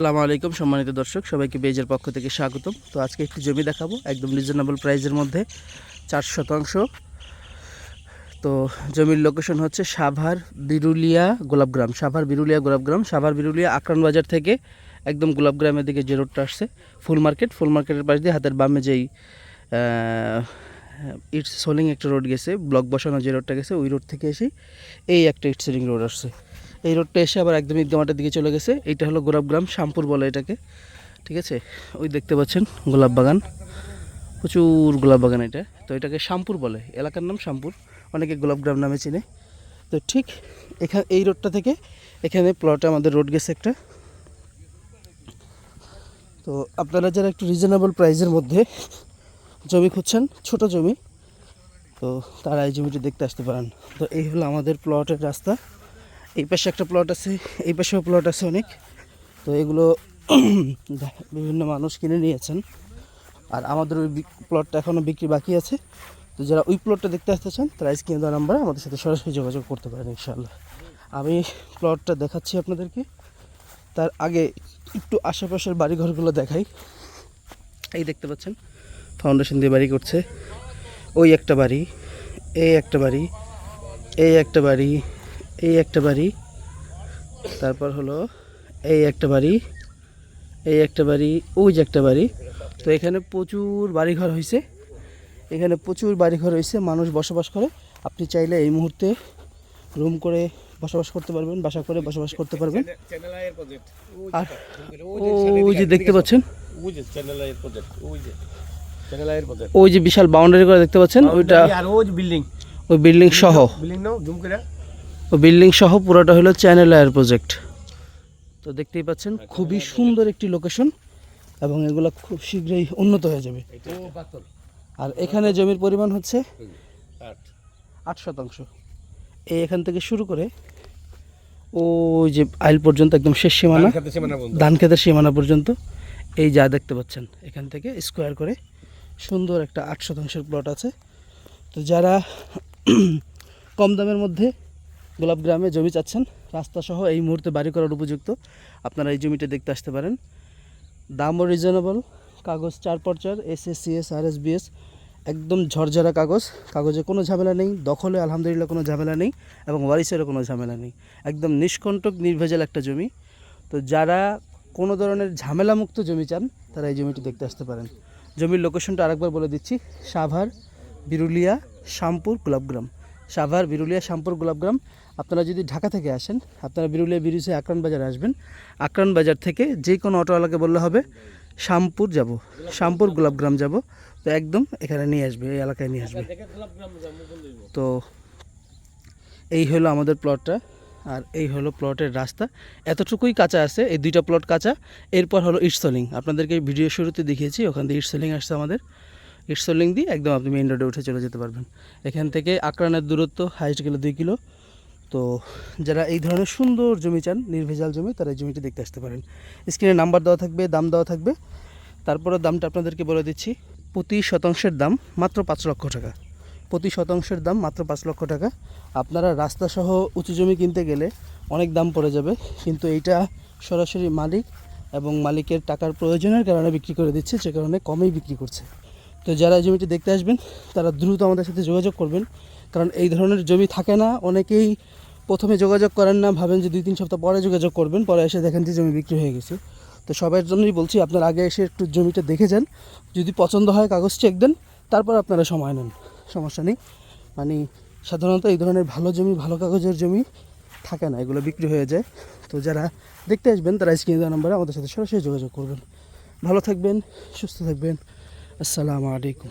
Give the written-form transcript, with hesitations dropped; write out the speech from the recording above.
আসসালামু আলাইকুম সম্মানিত দর্শক, সবাইকে পেজের পক্ষ থেকে স্বাগতম। তো আজকে একটি জমি দেখাবো একদম রিজনেবল প্রাইসের মধ্যে, 4 শতাংশ। তো জমির লোকেশন হচ্ছে সাভার বিরুলিয়া গোলাপগ্রাম, সাভার বিরুলিয়া আকরান বাজার থেকে একদম গোলাপগ্রামের দিকে যে রোডটা আসছে, ফুল মার্কেটের পাশ দিয়ে হাতের বামে যেই ইটস সোলিং একটা রোড গেছে, ব্লক বসানো যে রোডটা গেছে, ওই রোড থেকে এসে এই একটা ইটস সোলিং রোড আসছে। এই রোডটা এসে আবার একদম ঈদগামাটার দিকে চলে গেছে। এইটা হলো গোলাপগ্রাম, শ্যামপুর বলে এটাকে, ঠিক আছে। ওই দেখতে পাচ্ছেন গোলাপ বাগান, প্রচুর গোলাপ বাগান এটা। তো এটাকে শ্যামপুর বলে, এলাকার নাম শ্যামপুর, অনেকে গোলাপগ্রাম নামে চিনে। তো ঠিক এখানে এই রোডটা থেকে এখানে প্লটে আমাদের রোড গেছে একটা। তো আপনারা যারা একটু রিজনেবল প্রাইসের মধ্যে জমি খুঁজছেন, ছোট জমি, তো তারা এই জমিটি দেখতে আসতে পারেন। তো এই হলো আমাদের প্লটের রাস্তা। এই পাশে একটা প্লট আছে, এই পাশেও প্লট আছে অনেক। তো এগুলো বিভিন্ন মানুষ কিনে নিয়েছেন, আর আমাদের ওই প্লটটা এখনও বিক্রি বাকি আছে। তো যারা ওই প্লটটা দেখতে আসতে চান তারা স্ক্রিনে দেওয়া নাম্বারে আমাদের সাথে সরাসরি যোগাযোগ করতে পারেন ইনশাআল্লাহ। আমি প্লটটা দেখাচ্ছি আপনাদেরকে, তার আগে একটু আশেপাশের বাড়িঘরগুলো দেখাই। এই দেখতে পাচ্ছেন ফাউন্ডেশন দিয়ে বাড়ি করছে, ওই একটা বাড়ি, এই একটা বাড়ি, এই একটা বাড়ি, এই একটা বাড়ি, তারপর হলো এই একটা বাড়ি, এই একটা বাড়ি, ওই যে একটা বাড়ি। তো এখানে প্রচুর বাড়িঘর হয়েছে, মানুষ বসবাস করে। আপনি চাইলে এই মুহূর্তে রুম করে বসবাস করতে পারবেন, বাসা করে বসবাস করতে পারবেন। আর ওই যে দেখতে পাচ্ছেন, ওই যে বিশাল বাউন্ডারি করে দেখতে পাচ্ছেন, ওইটা ওই বিল্ডিং সহ পুরোটা হলো চ্যানেল আয়ার প্রজেক্ট। তো দেখতেই পাচ্ছেন খুবই সুন্দর একটি লোকেশন, এবং এগুলো খুব শীঘ্রই উন্নত হয়ে যাবে। আর এখানে জমির পরিমাণ হচ্ছে 8 শতাংশ। এখান থেকে শুরু করে ওই যে আইল পর্যন্ত, একদম শেষ সীমানা, ধান খেতের সীমানা পর্যন্ত এই যা দেখতে পাচ্ছেন, এখান থেকে স্কোয়ার করে সুন্দর একটা 8 শতাংশের প্লট আছে। তো যারা কম দামের মধ্যে গোলাপগ্রামে জমি চাচ্ছেন, রাস্তা সহ এই মুহূর্তে বাড়ি করার উপযুক্ত, আপনারা এই জমিটা দেখতে আসতে পারেন। দামও রিজনেবল, কাগজ 4x4, SSCS RSBS, একদম ঝরঝরা কাগজে কোনো ঝামেলা নেই, দখলে আলহামদুলিল্লাহ কোনো ঝামেলা নেই, এবং ওয়ারিসেরও কোনো ঝামেলা নেই, একদম নিষ্কণ্টক নির্ভেজাল একটা জমি। তো যারা কোনো ধরনের ঝামেলামুক্ত জমি চান তারা এই জমিটি দেখতে আসতে পারেন। জমির লোকেশনটা আরেকবার বলে দিচ্ছি, সাভার বিরুলিয়া শ্যামপুর গোলাপগ্রাম। আপনারা যদি ঢাকা থেকে আসেন, আপনারা বিরুলিয়া ব্রিজে আকরান বাজার আসবেন, আকরান বাজার থেকে যে কোনো অটোওয়ালাকে বললে হবে শ্যামপুর গোলাপগ্রাম যাব, তো একদম এখানে নিয়ে আসবে, এই এলাকায় নিয়ে আসবে। তো এই হলো আমাদের প্লটটা, আর এই হলো প্লটের রাস্তা। এতটুকুই কাঁচা আছে, এই দুইটা প্লট কাঁচা। এরপর হলো ইটসলিং, আপনাদেরকে ভিডিও শুরুতে দেখিয়েছি, ওখান দিয়ে ইটসলিং আসছে আমাদের। ইটসলিং দিয়ে একদম আপনি মেইন রোডে উঠে চলে যেতে পারবেন। এখান থেকে আকরানের দূরত্ব হাইস্ট গেলে 2 কিলো। তো যারা এই ধরনের সুন্দর জমি চান, নির্ভেজাল জমি, তারা এই জমিটি দেখতে আসতে পারেন। স্ক্রিনে নাম্বার দেওয়া থাকবে, দাম দেওয়া থাকবে। তারপরে দামটা আপনাদেরকে বলে দিচ্ছি, প্রতি শতাংশের দাম মাত্র 5 লক্ষ টাকা। আপনারা রাস্তাসহ উঁচু জমি কিনতে গেলে অনেক দাম পড়ে যাবে, কিন্তু এইটা সরাসরি মালিক এবং মালিকের টাকার প্রয়োজনের কারণে বিক্রি করে দিচ্ছে, যে কারণে কমেই বিক্রি করছে। তো যারা জমিটি দেখতে আসবেন তারা দ্রুত আমাদের সাথে যোগাযোগ করবেন, কারণ এই ধরনের জমি থাকে না। অনেকেই প্রথমে যোগাযোগ করেন না, ভাবেন যে 2-3 সপ্তাহ পরে যোগাযোগ করবেন, পরে এসে দেখেন যে জমি বিক্রি হয়ে গেছে। তো সবার জন্যই বলছি, আপনারা আগে এসে একটু জমিটা দেখে যান, যদি পছন্দ হয় কাগজ চেক দেন, তারপর আপনারা সময় নেন, সমস্যা নেই। মানে সাধারণত এই ধরনের ভালো জমি, ভালো কাগজের জমি থাকে না, এগুলো বিক্রি হয়ে যায়। তো যারা দেখতে আসবেন তারা স্ক্রিনে দেওয়া নাম্বারে আমাদের সাথে সরাসরি যোগাযোগ করবেন। ভালো থাকবেন, সুস্থ থাকবেন, আসসালামু আলাইকুম।